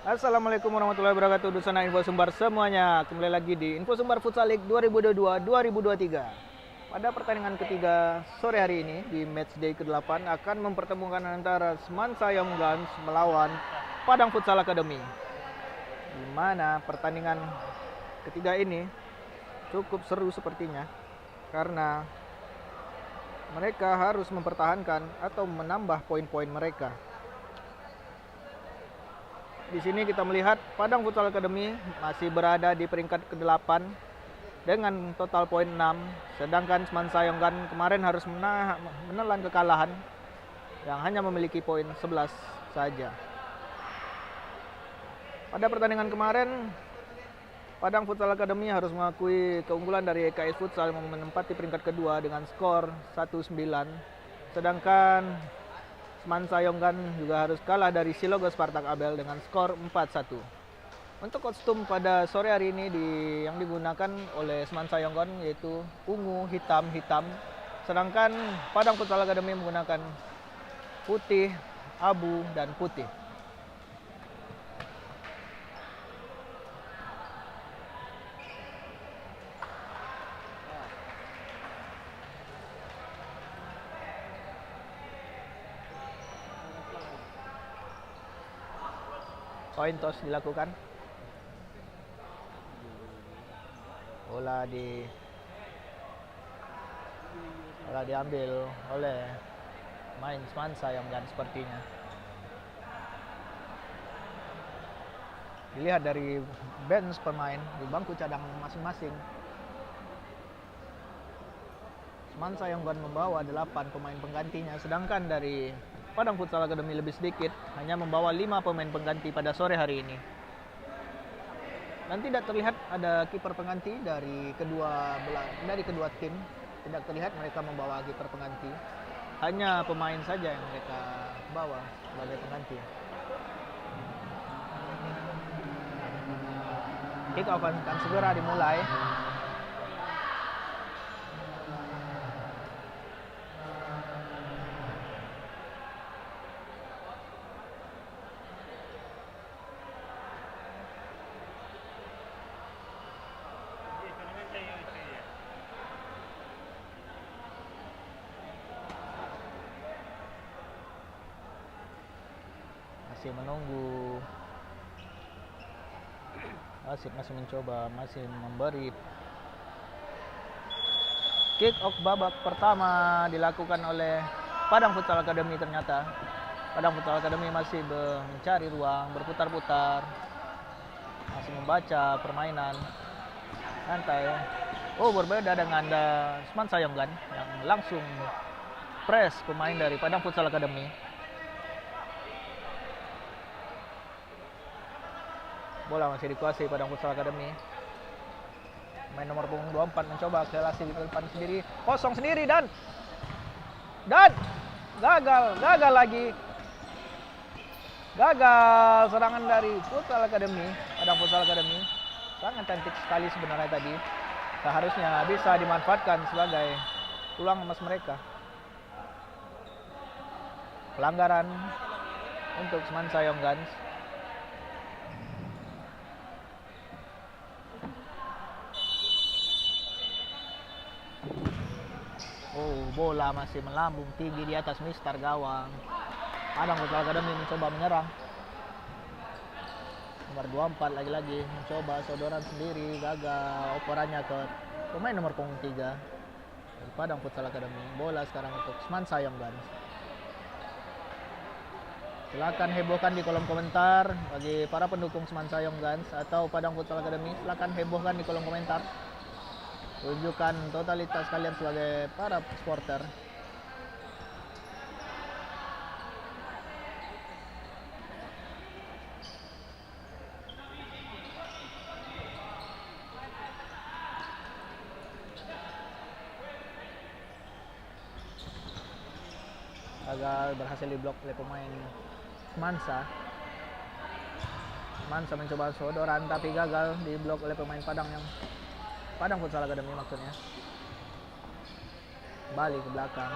Assalamualaikum warahmatullahi wabarakatuh. Dusana Info Sumbar semuanya. Kembali lagi di Info Sumbar Futsal League 2022-2023. Pada pertandingan ketiga sore hari ini di matchday ke-8 akan mempertemukan antara Semansa Young Guns melawan Padang Futsal Academy. Di mana pertandingan ketiga ini cukup seru sepertinya karena mereka harus mempertahankan atau menambah poin-poin mereka. Di sini kita melihat Padang Futsal Academy masih berada di peringkat ke-8 dengan total poin 6, sedangkan Semansa Young Guns kemarin harus menelan kekalahan yang hanya memiliki poin 11 saja. Pada pertandingan kemarin, Padang Futsal Academy harus mengakui keunggulan dari EKS Futsal yang menempati peringkat kedua dengan skor 1-9, sedangkan Semansa Young Guns juga harus kalah dari Silogo Spartak Abel dengan skor 4-1. Untuk kostum pada sore hari ini yang digunakan oleh Semansa Young Guns yaitu ungu, hitam, sedangkan Padang Futsal Academy menggunakan putih, abu, dan putih. Coin toss dilakukan. Bola diambil oleh main Semansa Young Guns sepertinya. Dilihat dari bench pemain di bangku cadang masing-masing. Semansa Young Guns membawa 8 pemain penggantinya, sedangkan dari Padang Futsal Academy lebih sedikit, hanya membawa 5 pemain pengganti pada sore hari ini. Dan tidak terlihat ada kiper pengganti dari kedua tim. Tidak terlihat mereka membawa kiper pengganti. Hanya pemain saja yang mereka bawa sebagai pengganti. Kick off akan segera dimulai. Masih menunggu, masih mencoba, masih memberi. Kick off babak pertama dilakukan oleh Padang Futsal Academy. Ternyata Padang Futsal Academy masih mencari ruang, berputar-putar, masih membaca permainan santai. Berbeda dengan Semansa Young Guns yang langsung press pemain dari Padang Futsal Academy. Bola masih dikuasai Padang Futsal Academy. Main nomor punggung 24 mencoba akselerasi di depan sendiri, kosong sendiri dan gagal lagi. Gagal serangan dari Futsal Academy. Padang Futsal Academy sangat cantik sekali sebenarnya tadi. Seharusnya bisa dimanfaatkan sebagai tulang emas mereka. Pelanggaran untuk Semansa Young Guns. Bola masih melambung tinggi di atas mistar gawang. Padang Futsal Academy mencoba menyerang. Nomor 24 lagi-lagi mencoba sodoran sendiri, gagal. Operannya ke pemain nomor punggung 3 dari Padang Futsal Academy. Bola sekarang untuk Semansa Young Guns. Silakan hebohkan di kolom komentar bagi para pendukung Semansa Young Guns atau Padang Futsal Academy. Silakan hebohkan di kolom komentar. Tunjukkan totalitas kalian sebagai para supporter. Gagal, berhasil diblok oleh pemain Semansa. Semansa mencoba sodoran tapi gagal, diblok oleh pemain Padang Futsal Academy maksudnya. Balik ke belakang.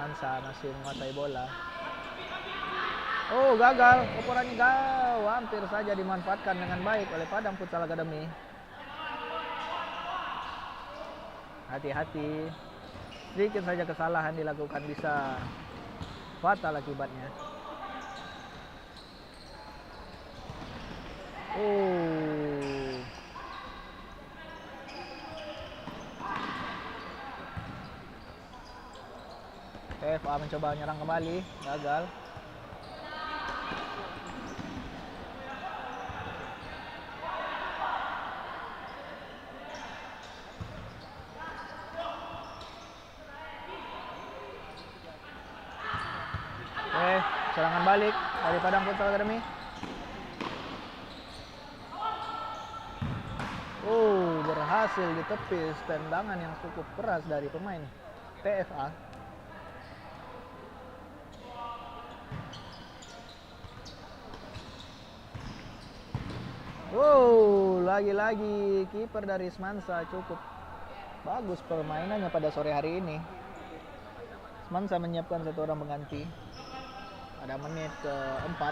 Semansa masih menguasai bola. Oh, gagal. Operannya hampir saja dimanfaatkan dengan baik oleh Padang Futsal Academy. Hati-hati. Sedikit saja kesalahan dilakukan bisa fatal akibatnya. PFA mencoba menyerang kembali, gagal. Serangan balik dari Padang Futsal Academy. Berhasil ditepis, tendangan yang cukup keras dari pemain PFA. Lagi-lagi kiper dari Semansa cukup bagus permainannya pada sore hari ini. Semansa menyiapkan satu orang pengganti pada menit ke-4.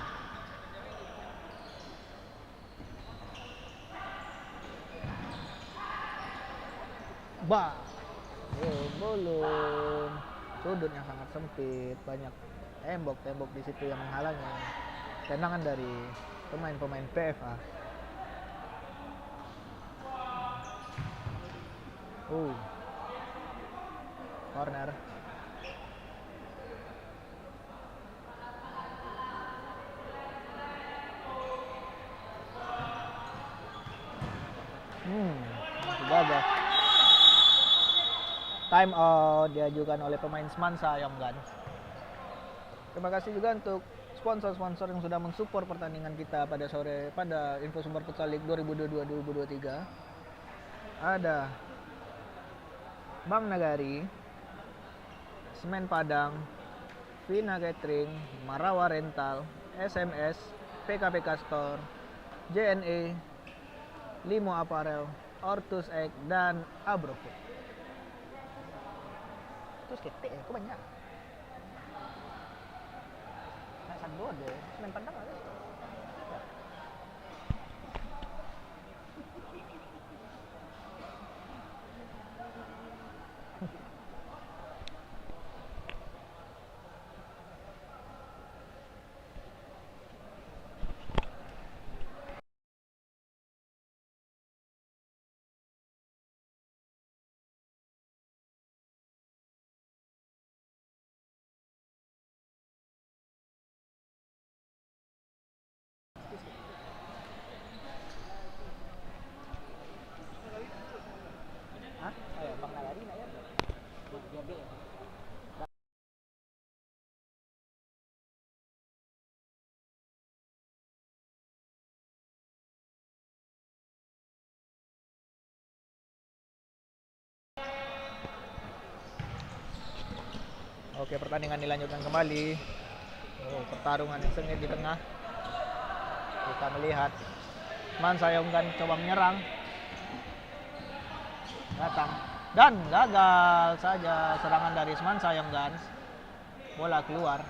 Belum. Sudutnya sangat sempit, banyak tembok-tembok di situ yang menghalangi tendangan dari pemain-pemain PFA. Corner. Gagal. Time out diajukan oleh pemain Semansa Young Guns. Terima kasih juga untuk sponsor-sponsor yang sudah mensupport pertandingan kita pada Info Sumber Futsal League 2022-2023. Ada Bank Nagari, Semen Padang, Vina Catering, Marawa Rental, SMS, PKPK Store, JNE, Limo Apparel, Ortus Egg, dan Abrofood. Terus ketik ya, kok banyak? Satu deh, Semen Padang ada. Oke, pertandingan dilanjutkan kembali. Pertarungan yang sengit di tengah. Kita melihat Semansa Young Guns coba menyerang. Datang dan gagal saja serangan dari Semansa Young Guns. Bola keluar.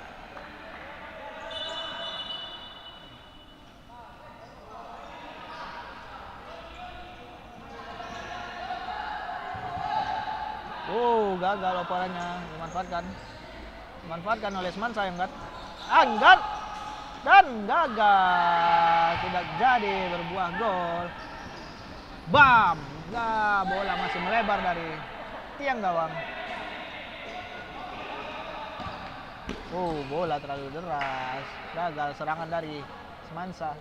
Gagal operannya, dimanfaatkan oleh Semansa Young Guns. Angkat dan gagal, tidak jadi berbuah gol. Bola masih melebar dari tiang gawang. Bola terlalu deras, gagal serangan dari Semansa.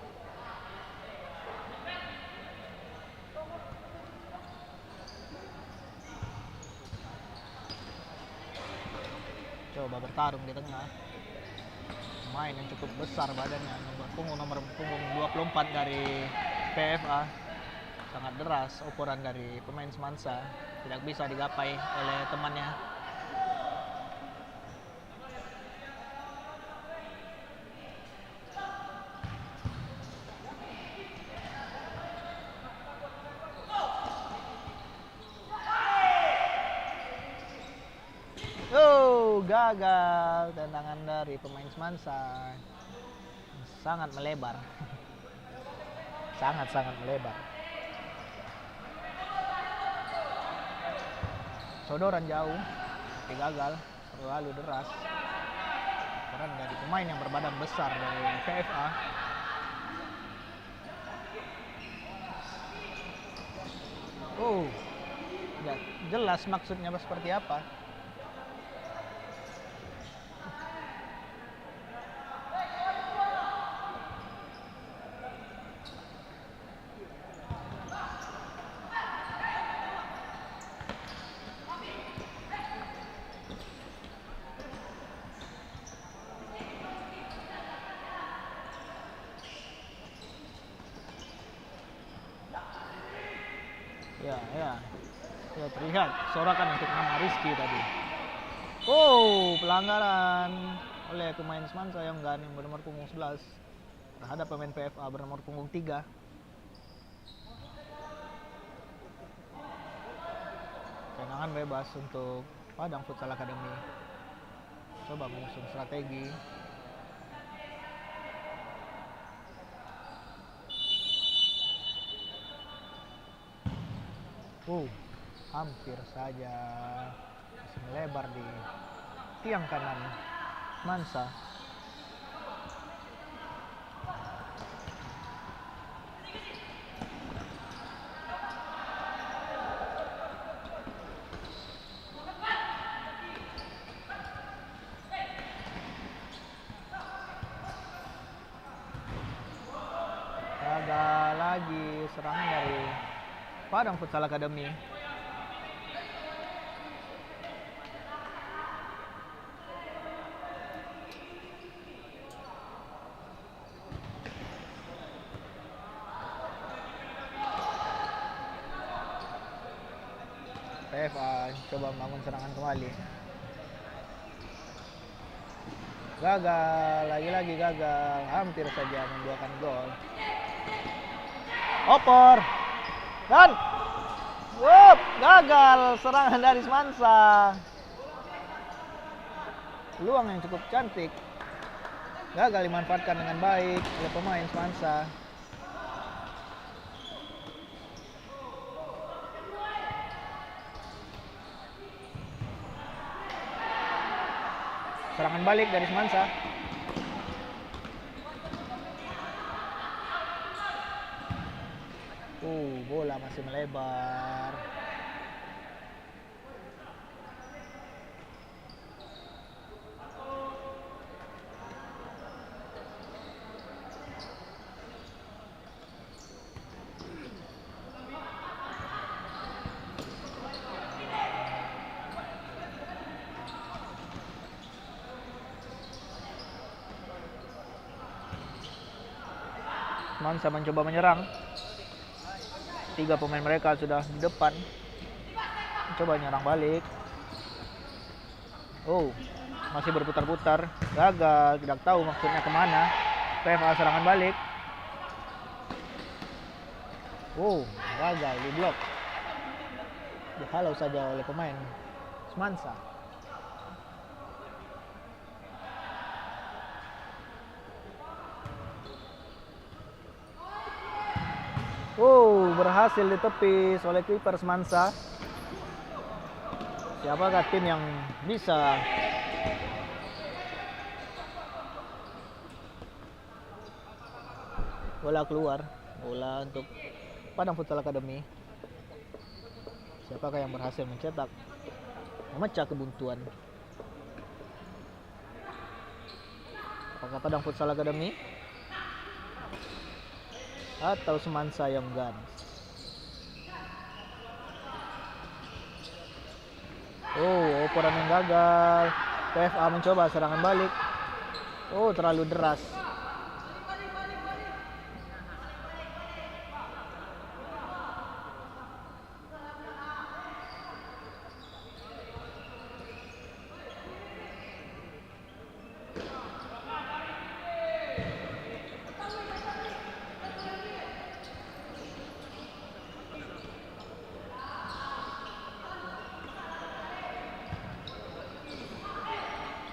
Coba bertarung di tengah. Pemain yang cukup besar badannya, nomor punggung 24 dari PFA. Sangat deras ukuran dari pemain Semansa, tidak bisa digapai oleh temannya. gagal tendangan dari pemain Semansa. Sangat melebar. Sangat-sangat melebar. Sodoran jauh, tapi gagal, terlalu deras. Peran dari pemain yang berbadan besar dari PFA. Oh, nggak jelas maksudnya seperti apa. Ya terlihat sorakan untuk nama Rizky tadi. Oh, pelanggaran oleh pemain Semansa yang bernomor punggung 11 terhadap pemain PFA bernomor punggung 3. Tendangan bebas untuk Padang Futsal Academy. Coba mengusung strategi. Hampir saja masih melebar di tiang kanan Mansa. Gagal lagi serangan dari Padang Futsal Academy. PFA coba membangun serangan kembali. Gagal, lagi-lagi gagal, hampir saja membuahkan gol. Oper dan gagal serangan dari Semansa. Peluang yang cukup cantik gagal dimanfaatkan dengan baik oleh pemain Semansa. Serangan balik dari Semansa. Bola masih melebar. Semansa mencoba menyerang. 3 pemain mereka sudah di depan. Coba nyerang balik. Masih berputar-putar. Gagal, tidak tahu maksudnya kemana. PFA serangan balik. Gagal, di blok. Dihalau saja oleh pemain Semansa. Berhasil ditepis oleh kiper Semansa. Siapakah tim yang bisa bola keluar? Bola untuk Padang Futsal Academy. Siapakah yang berhasil memecah kebuntuan? Apakah Padang Futsal Academy atau Semansa Young Guns? Operan yang gagal. PFA mencoba serangan balik. Terlalu deras.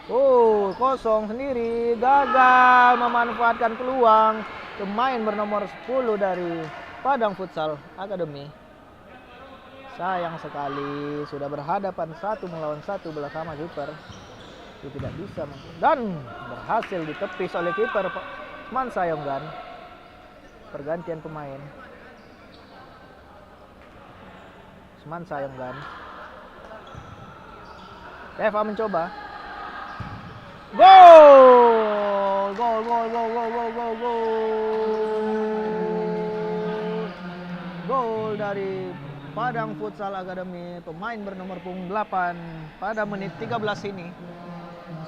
Kosong sendiri, gagal memanfaatkan peluang pemain bernomor 10 dari Padang Futsal Academy. Sayang sekali, sudah berhadapan 1-1 bersama kiper. Dia tidak bisa dan berhasil ditepis oleh kiper Semansa Yonggan. Pergantian pemain. Semansa Yonggan. PFA mencoba. Gol! Gol, gol, gol, gol, gol, gol, gol. Gol dari Padang Futsal Academy, pemain bernomor punggung 8 pada menit 13 ini.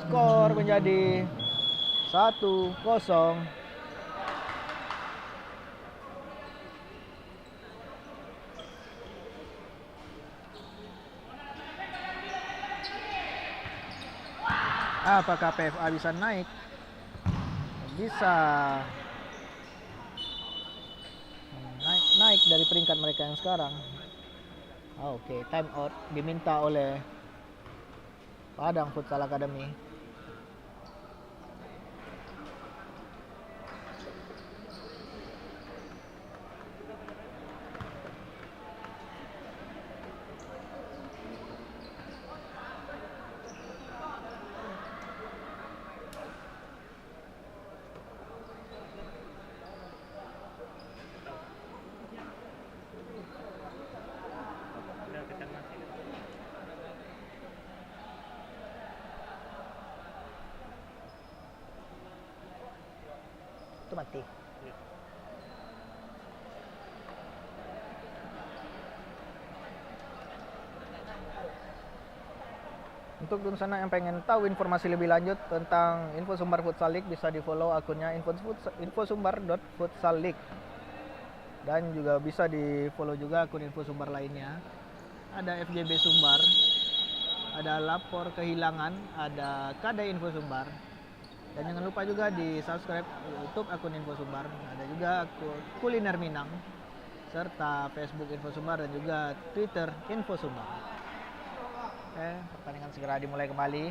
Skor menjadi 1-0. Apakah PFA bisa naik? Bisa naik dari peringkat mereka yang sekarang. Oke, time out diminta oleh Padang Futsal Academy. Itu mati. Untuk sana yang pengen tahu informasi lebih lanjut tentang Info Sumbar Futsal League, bisa di follow akunnya infosumbar.futsal league. Dan juga bisa di follow juga akun Info Sumbar lainnya. Ada FJB Sumbar, ada lapor kehilangan, ada KD Info Sumbar. Dan jangan lupa juga di subscribe YouTube akun Info Sumbar. Ada juga akun Kuliner Minang, serta Facebook Info Sumbar dan juga Twitter Info Sumbar. Pertandingan segera dimulai kembali.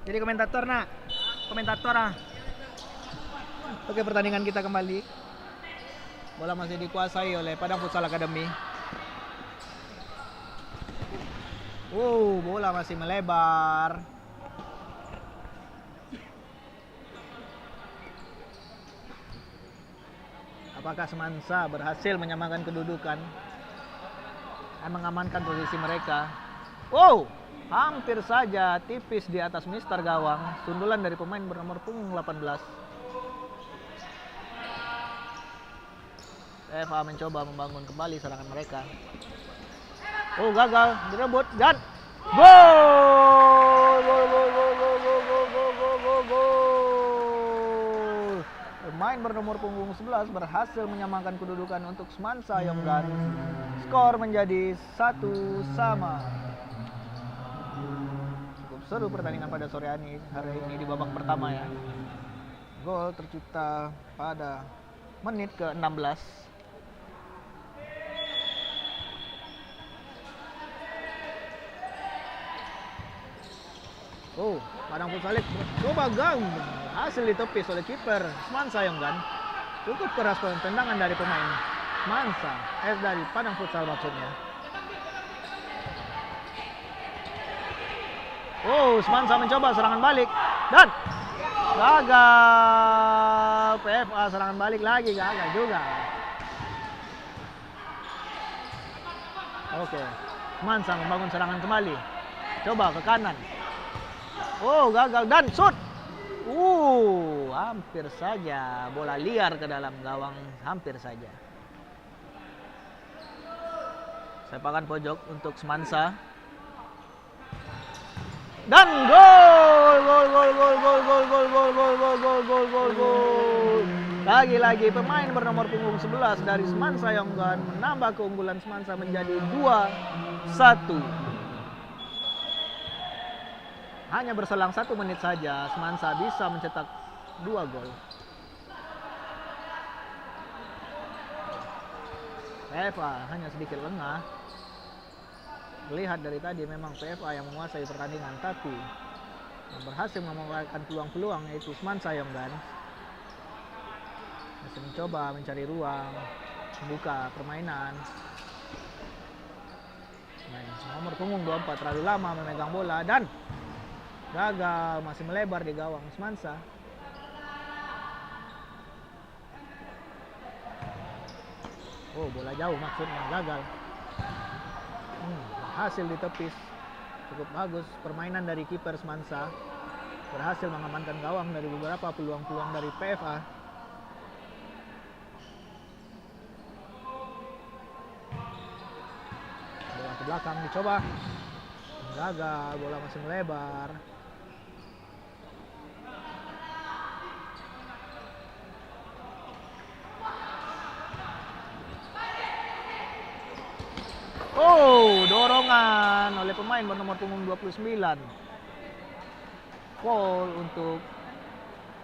Jadi komentator Oke, pertandingan kita kembali. Bola masih dikuasai oleh Padang Futsal Academy. Bola masih melebar. Apakah Semansa berhasil menyamakan kedudukan dan mengamankan posisi mereka? Hampir saja tipis di atas mister gawang. Sundulan dari pemain bernomor punggung 18. PFA mencoba membangun kembali serangan mereka. Gagal direbut dan gol! Pemain bernomor punggung 11 berhasil menyamakan kedudukan untuk Semansa Yonggan. Skor menjadi 1-1. Cukup seru pertandingan pada sore hari ini di babak pertama ya. Gol tercipta pada menit ke-16. Padang Futsal League coba hasil ditepis oleh kiper Semansa Yonggan. Cukup keras tendangan dari pemain Semansa, dari Padang Futsal maksudnya. Semansa mencoba serangan balik dan gagal. PFA serangan balik lagi, gagal juga. Semansa membangun serangan kembali. Coba ke kanan. Gagal dan shoot. Hampir saja bola liar ke dalam gawang, hampir saja. Sepakan pojok untuk Semansa. Dan gol. Lagi-lagi pemain bernomor punggung 11 dari Semansa Yonggan menambah keunggulan Semansa menjadi 2-1. Hanya berselang 1 menit saja, Semansa bisa mencetak 2 gol. Eva hanya sedikit lengah. Lihat dari tadi memang PFA yang menguasai pertandingan, tapi yang berhasil memanfaatkan peluang-peluang yaitu Semansa Yonggan. Masih mencoba mencari ruang, membuka permainan. Nomor punggung 24 terlalu lama memegang bola dan gagal, masih melebar di gawang Semansa. Oh, bola jauh maksudnya, gagal. Hasil ditepis. Cukup bagus permainan dari kiper Semansa. Berhasil mengamankan gawang dari beberapa peluang-peluang dari PFA. Bola ke belakang dicoba. Gagal, bola masih melebar. Oh, dorongan oleh pemain bernomor punggung 29. Foul untuk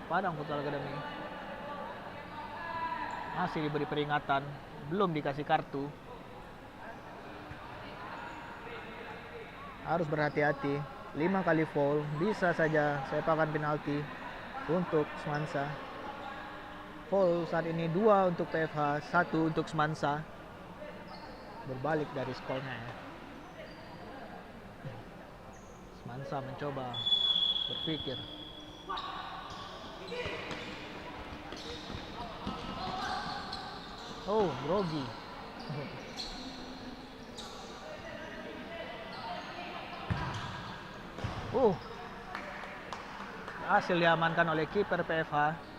Padang Futsal Academy. Masih diberi peringatan, belum dikasih kartu. Harus berhati-hati. 5 kali foul, bisa saja sepakan penalti untuk Semansa. Foul saat ini 2 untuk PFH, 1 untuk Semansa. Berbalik dari skornya ya. Semansa mencoba berpikir. Oh, grogi. Hasil diamankan oleh kiper PFH.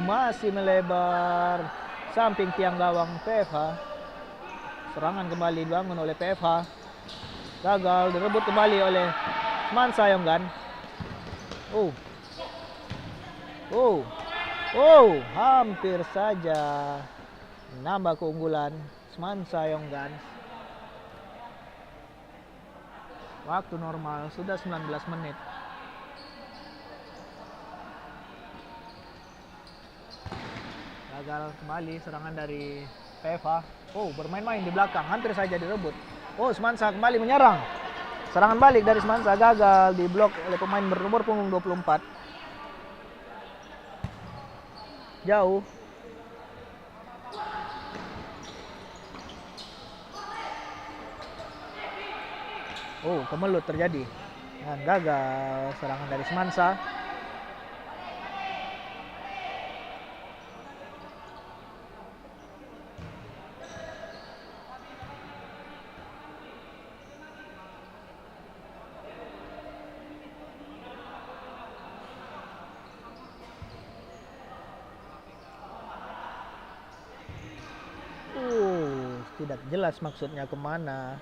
Masih melebar samping tiang gawang PFH. Serangan kembali dibangun oleh PFH. Gagal, direbut kembali oleh Semansa Yonggan. Hampir saja menambah keunggulan Semansa Yonggan. Waktu normal sudah 19 menit. Gagal kembali serangan dari PFH. Bermain-main di belakang, hampir saja direbut. Semansa kembali menyerang. Serangan balik dari Semansa gagal, diblok oleh pemain bernomor punggung 24. Jauh. Kemelut terjadi. Dan gagal serangan dari Semansa. Tidak jelas maksudnya kemana.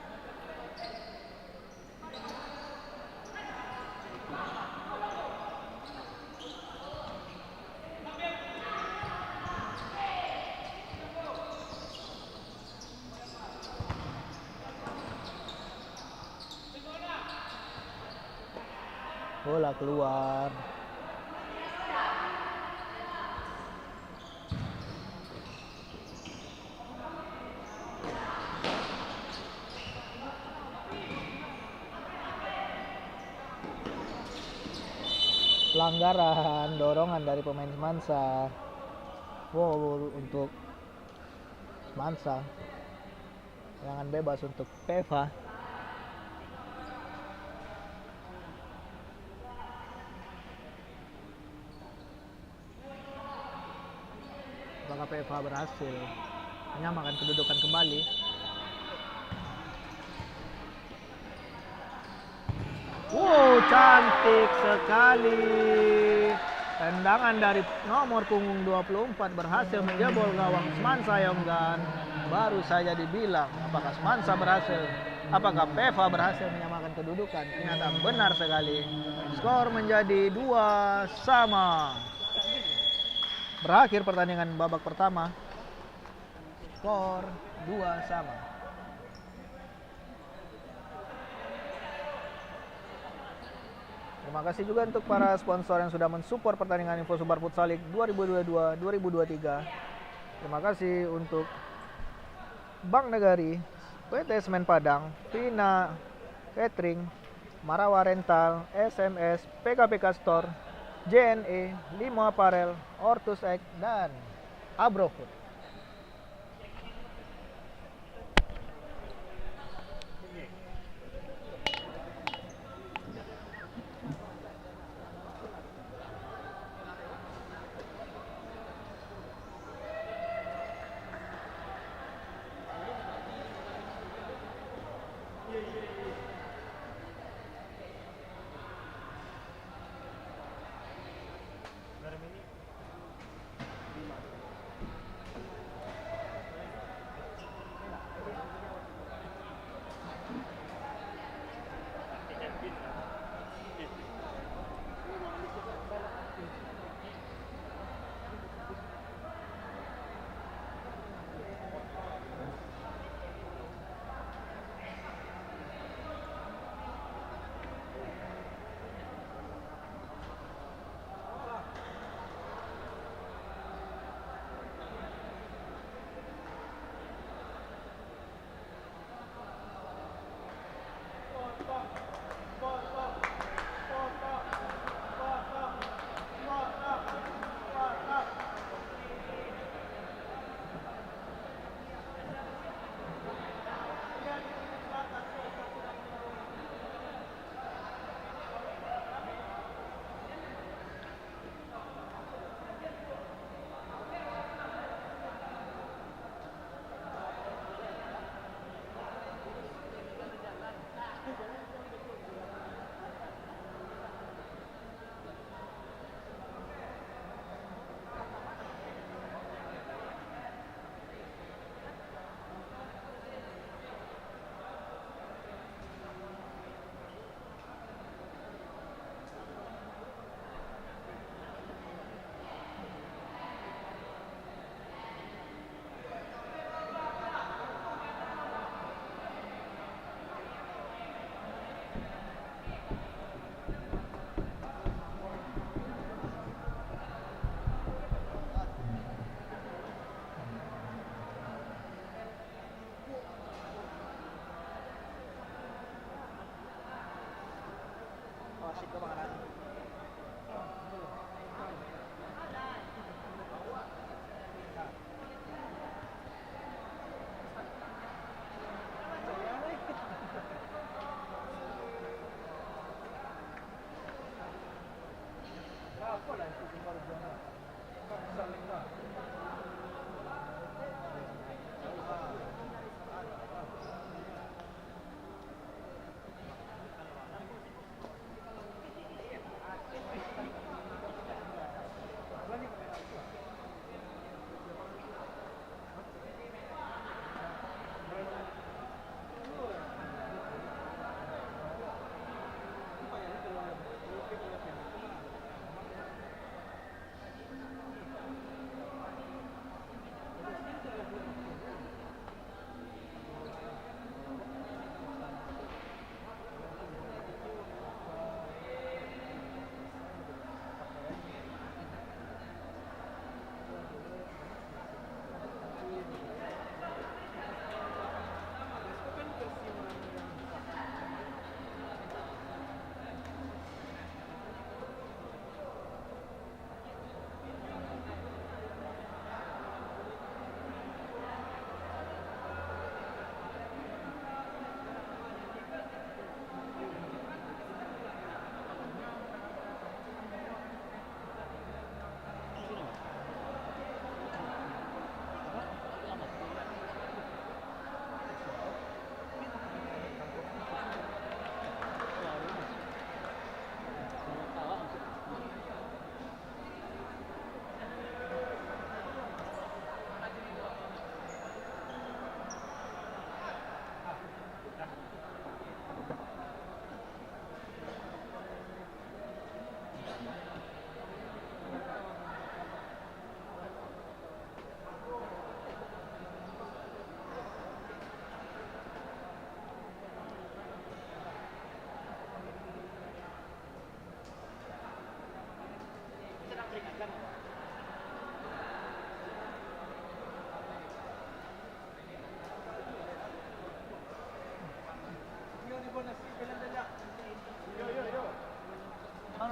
Bola keluar. Pelanggaran, dorongan dari pemain Semansa. Foul untuk Semansa. Serangan bebas untuk PFH. Apakah PFH berhasil menyamakan kedudukan kembali? Cantik sekali. Tendangan dari nomor punggung 24 berhasil menjebol gawang Semansa Yonggan. Baru saja dibilang apakah Semansa berhasil, apakah PFH berhasil menyamakan kedudukan. Ternyata benar sekali. Skor menjadi 2-2. Berakhir pertandingan babak pertama. Skor 2-2. Terima kasih juga untuk para sponsor yang sudah mensupport pertandingan Info Sumbar Futsal League 2022-2023. Terima kasih untuk Bank Negari, PT Semen Padang, Vina Catering, Marawa Rental, SMS, PKPK Store, JNE, Limo Apparel, Ortus Egg, dan Abrofood.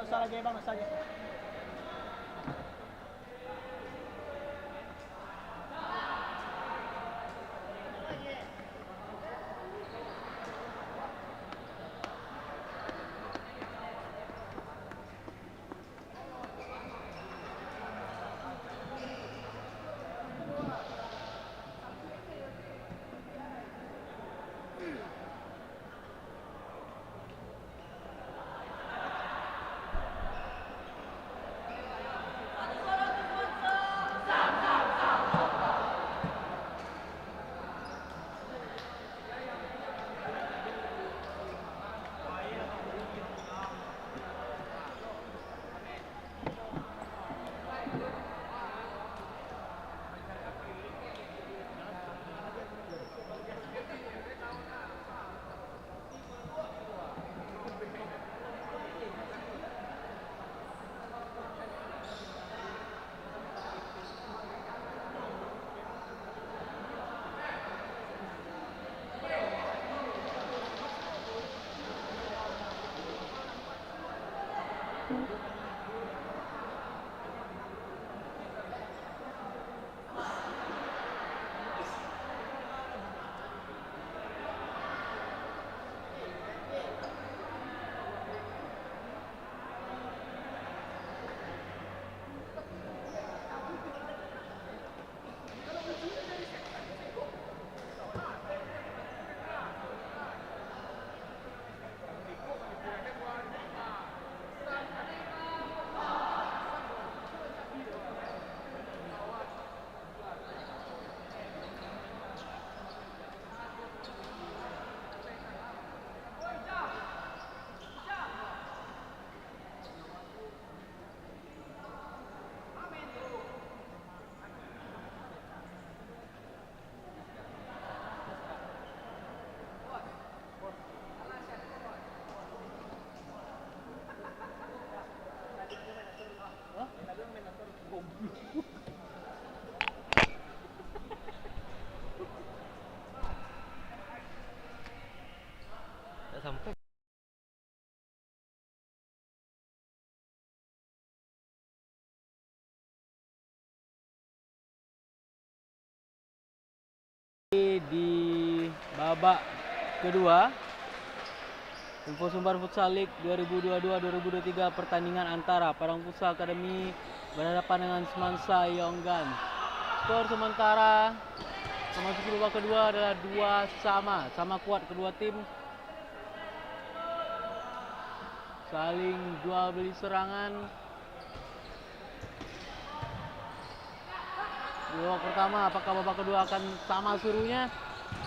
futsal aja bang, saja. Sampai di babak kedua Info Sumbar Futsal League 2022-2023 pertandingan antara Padang Futsal Academy berhadapan dengan Semansa Young Guns. Skor sementara memasuki babak kedua adalah 2-2, sama kuat kedua tim. Saling jual beli serangan. Di babak pertama, apakah babak kedua akan sama serunya?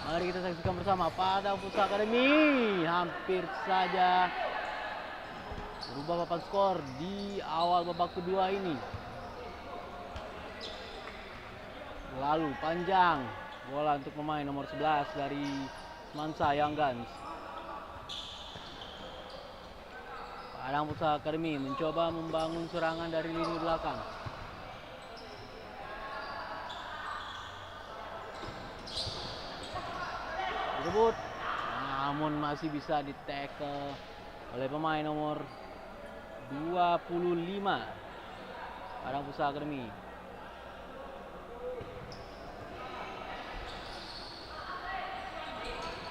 Mari kita saksikan bersama. Padang Futsal Academy hampir saja berubah papan skor di awal babak kedua ini. Lalu panjang bola untuk pemain nomor 11 dari Semansa Young Guns. Padang Futsal Academy mencoba membangun serangan dari lini belakang. Direbut, namun masih bisa di-tackle oleh pemain nomor 25 Padang Futsal Academy.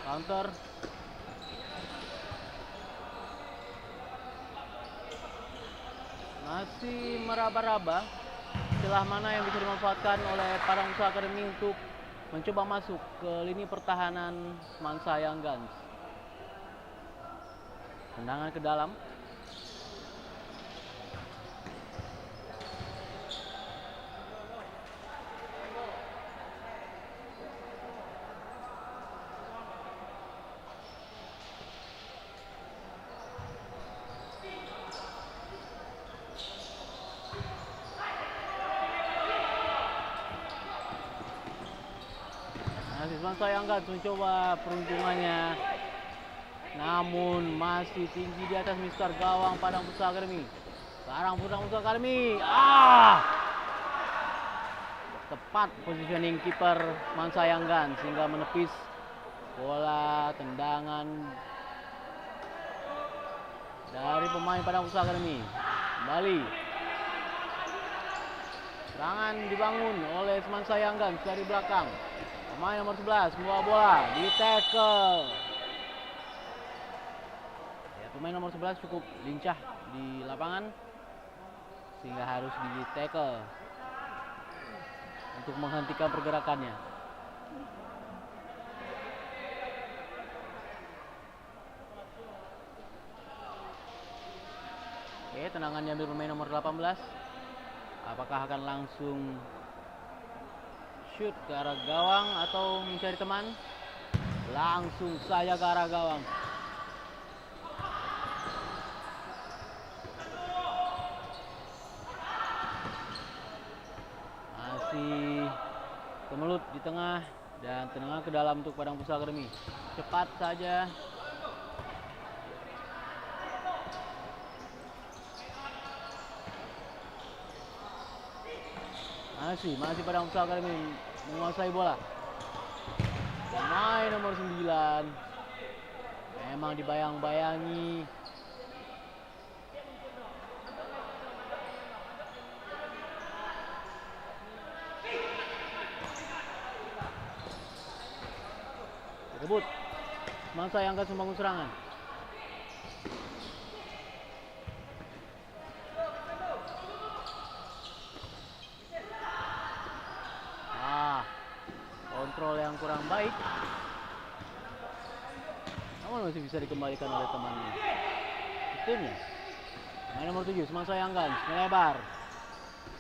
Counter. Masih meraba-raba celah mana yang bisa dimanfaatkan oleh Padang Futsal Academy untuk mencoba masuk ke lini pertahanan Semansa Young Guns. Tendangan ke dalam. Semansa Young Guns mencoba peruntungannya, namun masih tinggi di atas mister gawang Padang Futsal Academy. Sekarang Padang Futsal Academy, tepat positioning kiper Semansa Young Guns sehingga menepis bola tendangan dari pemain Padang Futsal Academy. Kembali. Serangan dibangun oleh Semansa Young Guns dari belakang. Pemain nomor 11 membawa bola, di tackle. Ya, pemain nomor 11 cukup lincah di lapangan sehingga harus di tackle untuk menghentikan pergerakannya. Oke, tendangan diambil pemain nomor 18. Apakah akan langsung shoot ke arah gawang atau mencari teman? Langsung saja ke arah gawang. Masih kemelut di tengah dan tendangan ke dalam untuk Padang Futsal Academy. Cepat saja. Masih Padang Futsal Academy menguasai bola. Pemain nomor 9 memang dibayang-bayangi. Rebut. Semansa yang akan membangun serangan. Kontrol yang kurang baik. Namun masih bisa dikembalikan oleh temannya. Timnya. Pemain nomor 7 Semansa Young Guns melebar.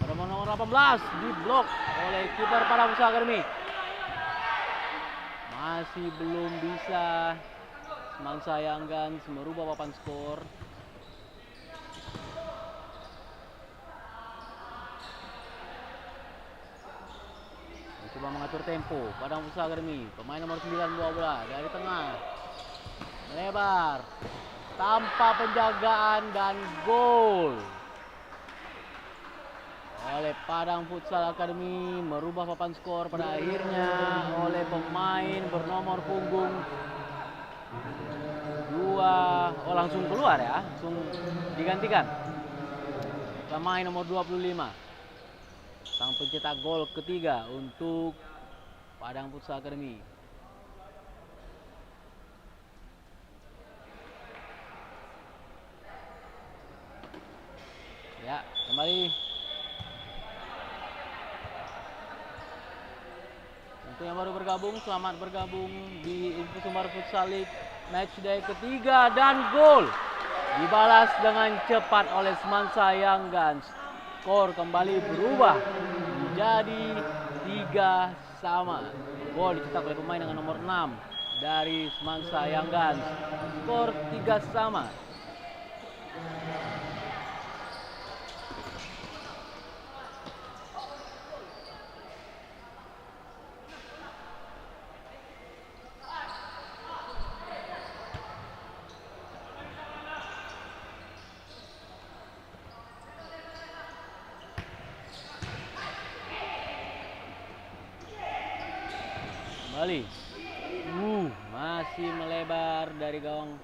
Pada nomor 18 diblok oleh kiper Padang Futsal Academy. Masih belum bisa Semansa Young Guns merubah papan skor. Coba mengatur tempo Padang Futsal Academy. Pemain nomor 9 bawa bola dari tengah. Melebar. Tanpa penjagaan dan gol. Oleh Padang Futsal Academy merubah papan skor pada akhirnya oleh pemain bernomor punggung 2. Oh, langsung keluar ya. Langsung digantikan. Pemain nomor 25. Sang pencetak gol ketiga untuk Padang Futsal Academy. Ya, kembali. Untuk yang baru bergabung, selamat bergabung di Info Sumbar Futsal League matchday ketiga dan gol dibalas dengan cepat oleh Semansa Young Guns. Skor kembali berubah menjadi 3-3. Gol dicetak oleh pemain dengan nomor 6 dari Semansa Young Guns. Skor 3-3. Kembali. Masih melebar dari gawang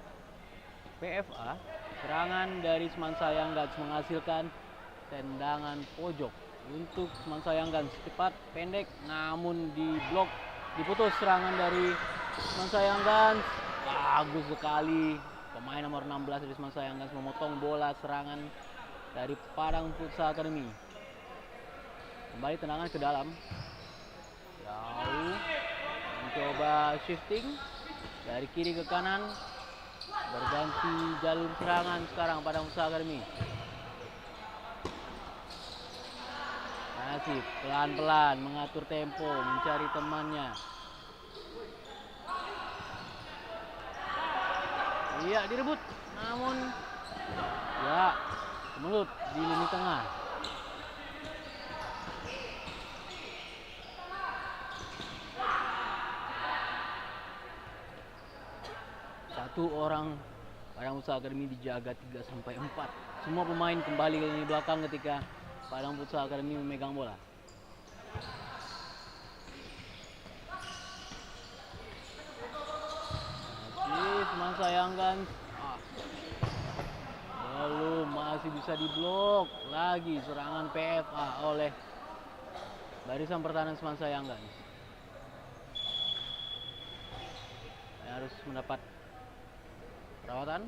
PFA. Serangan dari Semansa Young Guns menghasilkan tendangan pojok untuk Semansa Young Guns. Cepat, pendek, namun diblok. Diputus serangan dari Semansa Young Guns. Bagus sekali. Pemain nomor 16 dari Semansa Young Guns memotong bola serangan dari Padang Futsal Academy. Kembali tendangan ke dalam. Jauh. Mencoba shifting dari kiri ke kanan. Berganti jalur serangan sekarang Padang Futsal Academy. Masih pelan-pelan mengatur tempo, mencari temannya. Iya, direbut. Namun ya, kemelut di lini tengah. Satu orang Padang Futsal Academy dijaga 3-4. Semua pemain kembali ke lini belakang ketika Padang Futsal Academy memegang bola. Masih Semansa Young Guns. Belum, masih bisa diblok lagi serangan PFA oleh barisan pertahanan Semansa Young Guns. Harus mendapat perawatan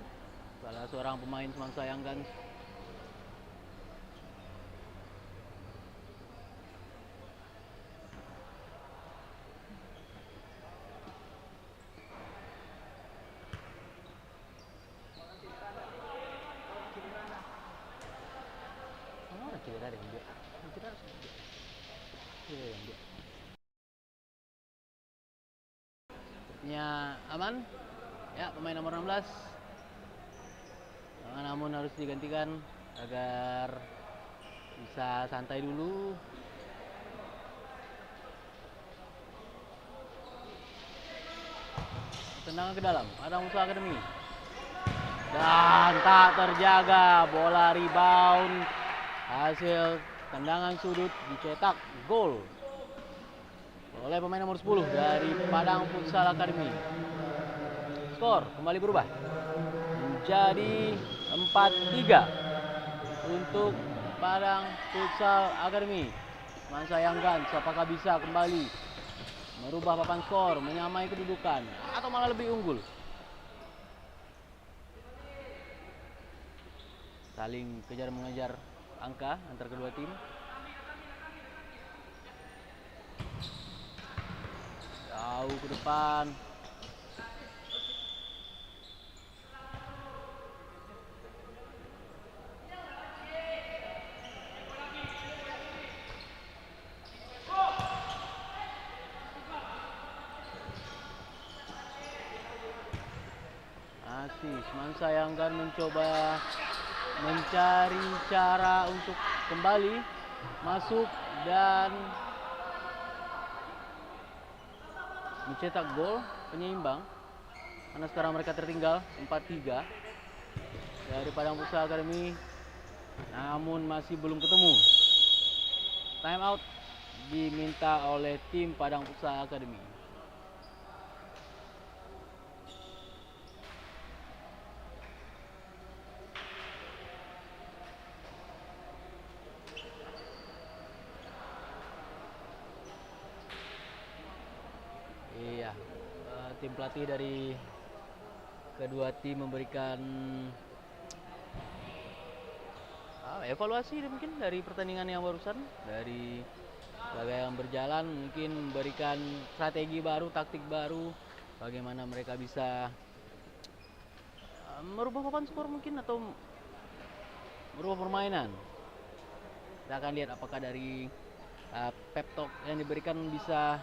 salah seorang pemain Semansa Young Guns. Sepertinya aman. Ya, pemain nomor 16. Namun harus digantikan agar bisa santai dulu. Tendangan ke dalam, Padang Musa Academy. Dan tak terjaga, bola rebound. Hasil tendangan sudut dicetak gol oleh pemain nomor 10 dari Padang Futsal Academy. Skor kembali berubah menjadi 4-3 untuk Padang Futsal Academy. Semansa Young Guns apakah bisa kembali merubah papan skor, menyamai kedudukan, atau malah lebih unggul? Saling kejar mengejar angka antar kedua tim. Jauh ke depan. Semansa Young Guns mencoba mencari cara untuk kembali masuk dan mencetak gol penyeimbang, karena sekarang mereka tertinggal 4-3 dari Padang Futsal Academy, namun masih belum ketemu. Time out diminta oleh tim Padang Futsal Academy. Iya, tim pelatih dari kedua tim memberikan evaluasi mungkin dari pertandingan yang barusan, dari laga yang berjalan, mungkin memberikan strategi baru, taktik baru, bagaimana mereka bisa merubah papan skor mungkin, atau merubah permainan. Kita akan lihat apakah dari pep talk yang diberikan bisa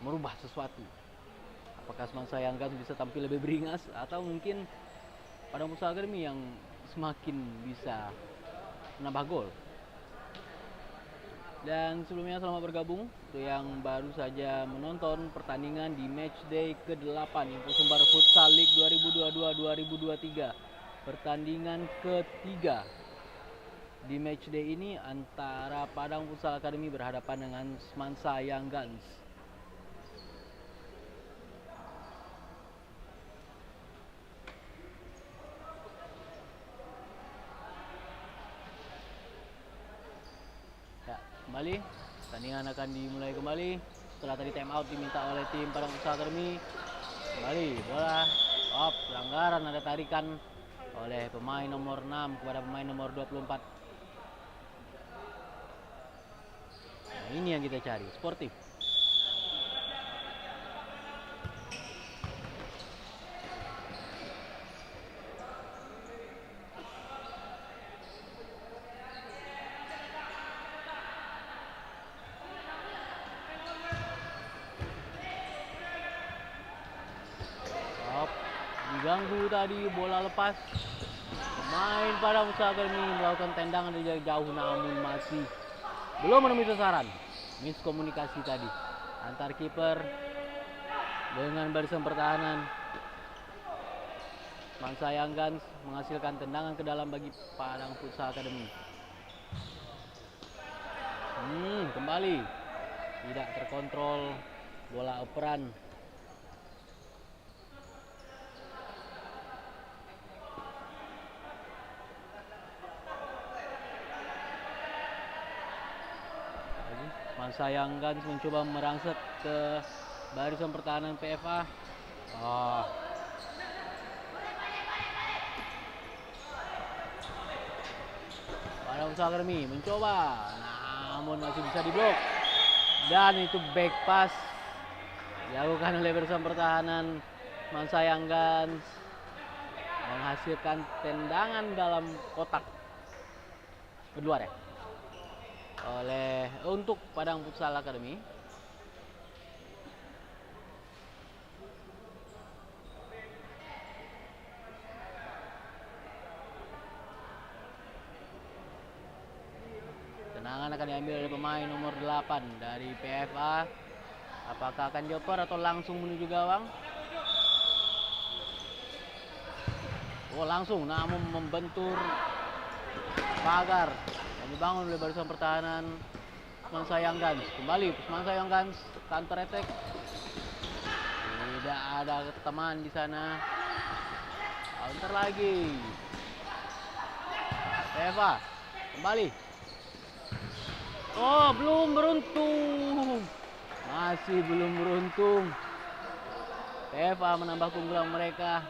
merubah sesuatu. Apakah Semansa Young Guns bisa tampil lebih beringas, atau mungkin Padang Futsal Academy yang semakin bisa menambah gol. Dan sebelumnya selamat bergabung untuk yang baru saja menonton pertandingan di matchday ke-8 Info Sumbar Futsal League 2022-2023. Pertandingan ketiga di matchday ini antara Padang Futsal Academy berhadapan dengan Semansa Young Guns. Kembali, pertandingan akan dimulai kembali setelah tadi time out diminta oleh tim Padang Futsal Academy. Kembali bola, pelanggaran, ada tarikan oleh pemain nomor 6 kepada pemain nomor 24. Nah, ini yang kita cari, sportif. Diganggu tadi, bola lepas. Pemain Padang Futsal Academy melakukan tendangan dari jarak jauh, namun masih belum menemui sasaran. Miskomunikasi tadi antar kiper dengan barisan pertahanan. Semansa Young Guns menghasilkan tendangan ke dalam bagi Padang Futsal Academy. Kembali tidak terkontrol bola operan. Semansa Young Guns mencoba merangsek ke barisan pertahanan PFA. Padang Futsal Academy mencoba, namun masih bisa diblok. Dan itu back pass dilakukan oleh barisan pertahanan Semansa Young Guns, menghasilkan tendangan dalam kotak keluar ya untuk Padang Futsal Academy. Tendangan akan diambil oleh pemain nomor 8 dari PFA. Apakah akan dioper atau langsung menuju gawang? Langsung, namun membentur pagar yang dibangun oleh barisan pertahanan Semansa Young Guns. Kembali Semansa Young Guns counter attack. Tidak ada teman di sana. Counter lagi. Eva kembali. Belum beruntung. Masih belum beruntung. Eva menambah keunggulan mereka.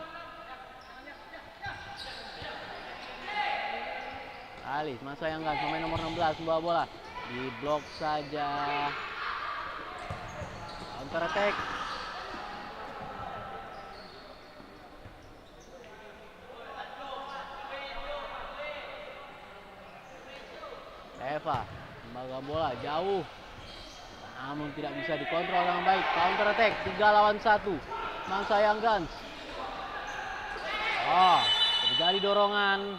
Ali Semansa Young Guns, pemain nomor 16 membawa bola. Diblok saja. Counter attack. Eva membawa bola jauh, namun tidak bisa dikontrol dengan baik. Counter attack 3 lawan 1 Semansa Young Guns. Terjadi dorongan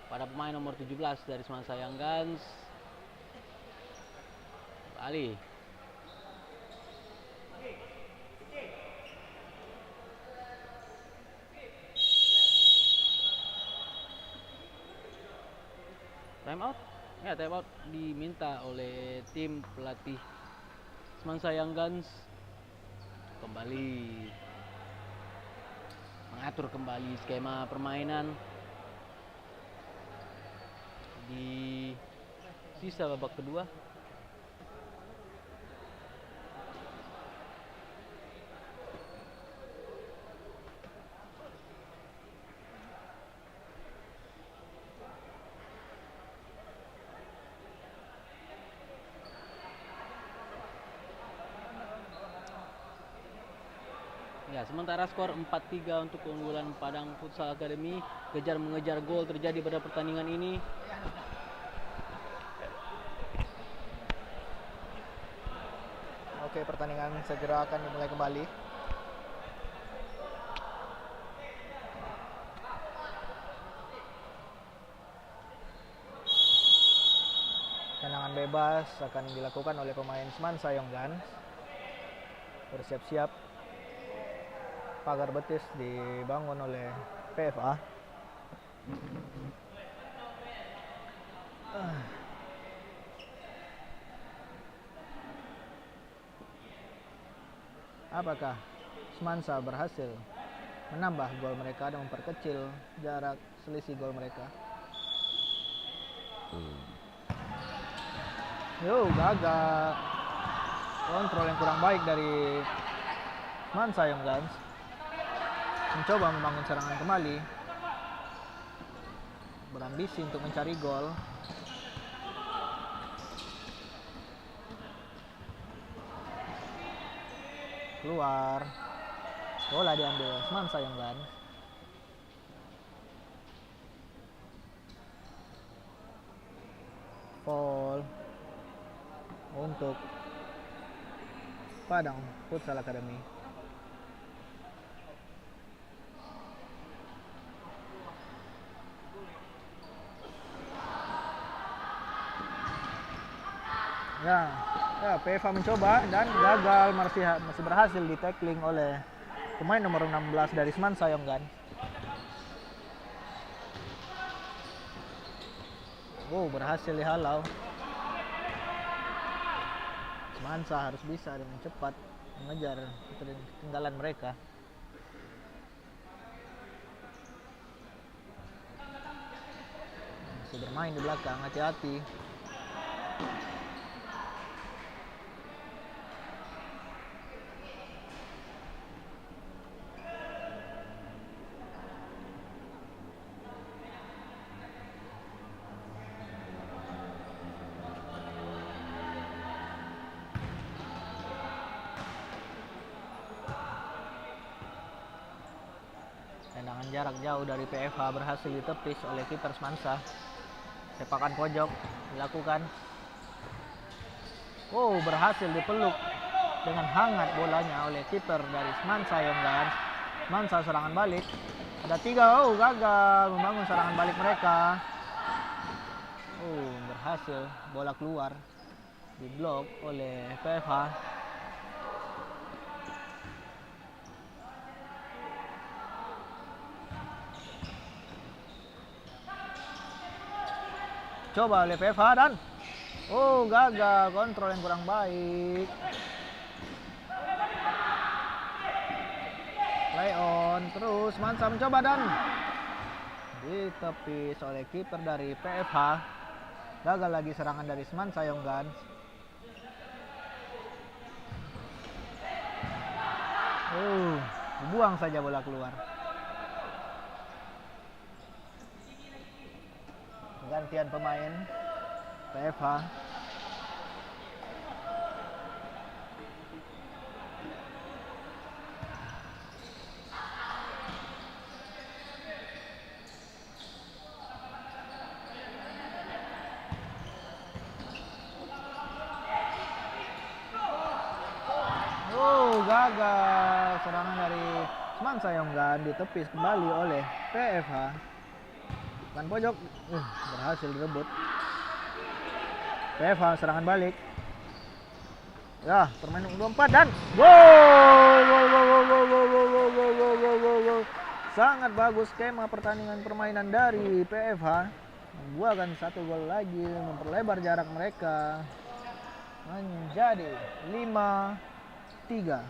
pada pemain nomor 17 dari Semansa Young Guns. Ali time out. Ya, time out diminta oleh tim pelatih Semansa Young Guns. Kembali mengatur kembali skema permainan di sisa babak kedua. Ya, sementara skor 4-3 untuk keunggulan Padang Futsal Academy. Kejar mengejar gol terjadi pada pertandingan ini. Oke, pertandingan segera akan dimulai kembali. Tendangan bebas akan dilakukan oleh pemain Semansa Young Guns. Bersiap-siap. Pagar betis dibangun oleh PFA. Apakah Semansa berhasil menambah gol mereka dan memperkecil jarak selisih gol mereka? Gagal. Kontrol yang kurang baik dari Semansa Young Guns. Mencoba membangun serangan kembali, berambisi untuk mencari gol. Keluar, bola diambil Semansa Young Guns. Foul untuk Padang Futsal Academy. Ya, PFA mencoba dan gagal, masih berhasil di tackling oleh pemain nomor 16 dari Semansa Young Guns. Berhasil dihalau. Semansa harus bisa dengan cepat mengejar ketinggalan mereka. Masih bermain di belakang, hati-hati. jarak jauh dari PFH berhasil ditepis oleh kiper Semansa. Sepakan pojok dilakukan. Oh, berhasil dipeluk dengan hangat bolanya oleh kiper dari Semansa Yonggans. Semansa serangan balik. Ada 3, gagal membangun serangan balik mereka. Berhasil, bola keluar, diblok oleh PFH. Coba oleh PFH dan gagal, kontrol yang kurang baik. Play on, terus Mansa mencoba dan ditepis oleh kiper dari PFH. Gagal lagi serangan dari Semansa Yonggans. Dibuang saja bola keluar. Gantian pemain PFH. Gagal serangan dari Semansa Yonggans, ditepis kembali oleh PFH. Kan pojok berhasil direbut. PFH serangan balik. Ya, permainan 24 dan gol. Sangat bagus skema pertandingan permainan dari PFH. Membuahkan 1 gol lagi, memperlebar jarak mereka menjadi 5-3.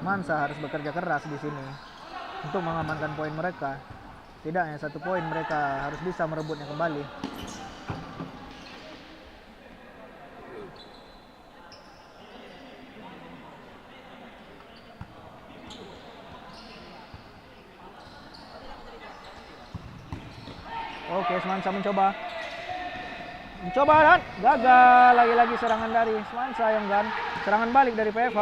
Mansa harus bekerja keras di sini untuk mengamankan poin mereka. Tidaknya 1 poin, mereka harus bisa merebutnya kembali. Oke, Semansa mencoba dan gagal. Lagi-lagi serangan dari Semansa Yonggans. Serangan balik dari PFH.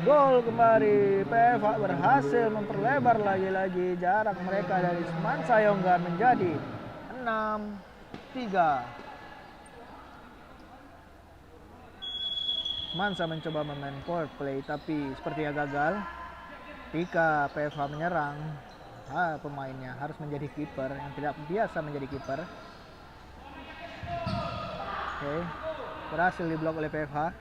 Gol kembali. PFH berhasil memperlebar lagi-lagi jarak mereka dari Semansa Yonggans menjadi 6-3. Semansa mencoba memain power play tapi sepertinya gagal. Ketika PFH menyerang, pemainnya harus menjadi kiper yang tidak biasa menjadi kiper. Oke, berhasil diblok oleh PFH.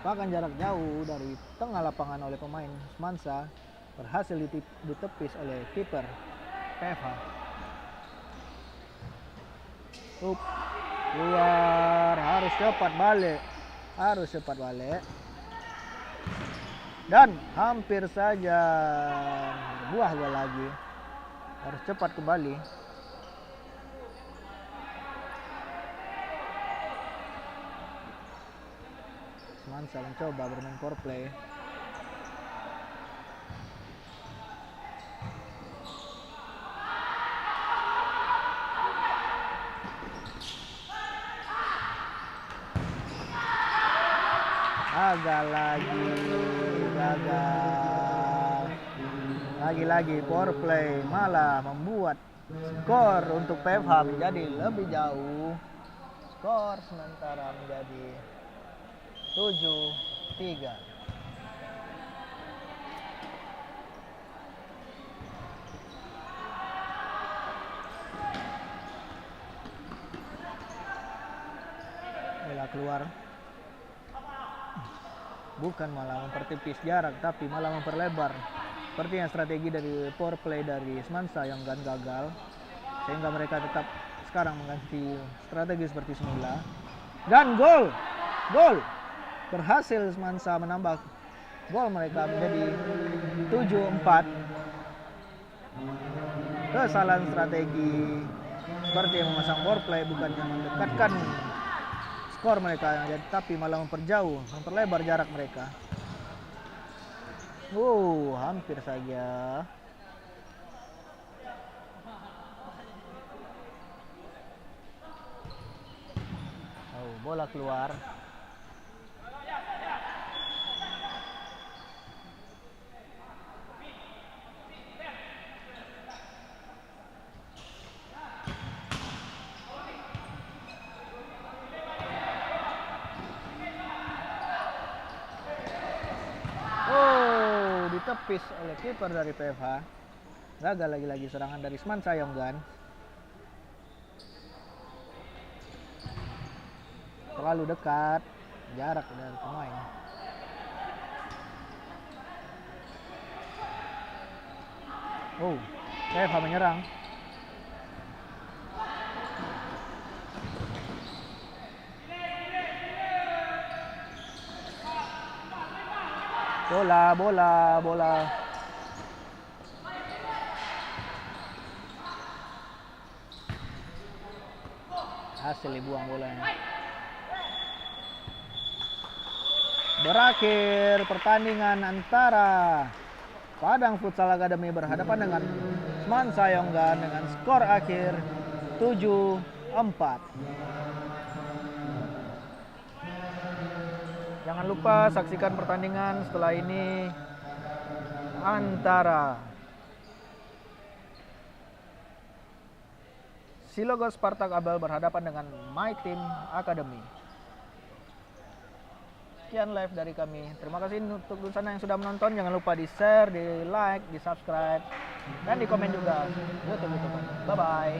Bahkan jarak jauh dari tengah lapangan oleh pemain Semansa berhasil ditepis oleh kiper PFH. Keluar, harus cepat balik. Dan hampir saja buah gol lagi. Harus cepat kembali. Semansa mencoba bermain power play. Lagi-lagi power play malah membuat skor untuk PFH menjadi lebih jauh. Skor sementara menjadi 7-3. Bola keluar. Bukan malah mempertipis jarak, tapi malah memperlebar. Sepertinya strategi dari power play dari Semansa yang gagal, sehingga mereka tetap sekarang mengganti strategi seperti semula. Dan gol! Berhasil Semansa menambah gol mereka menjadi 7-4. Kesalahan strategi seperti yang memasang power play bukannya mendekatkan skor mereka, tapi malah memperlebar jarak mereka. Hampir saja. Bola keluar. Ditepis oleh kiper dari PFH. Gagal lagi-lagi serangan dari Sman Sayonggan. Terlalu dekat jarak dari pemain. PFH menyerang. Bola. Hasil dibuang bolanya. Berakhir pertandingan antara Padang Futsal Academy berhadapan dengan Sman Sayonggan dengan skor akhir 7-4. Jangan lupa saksikan pertandingan setelah ini antara Silogo Spartak Abel berhadapan dengan My Team Academy. Sekian live dari kami. Terima kasih untuk sana yang sudah menonton. Jangan lupa di share, di like, di subscribe, dan di komen juga YouTube. Bye bye.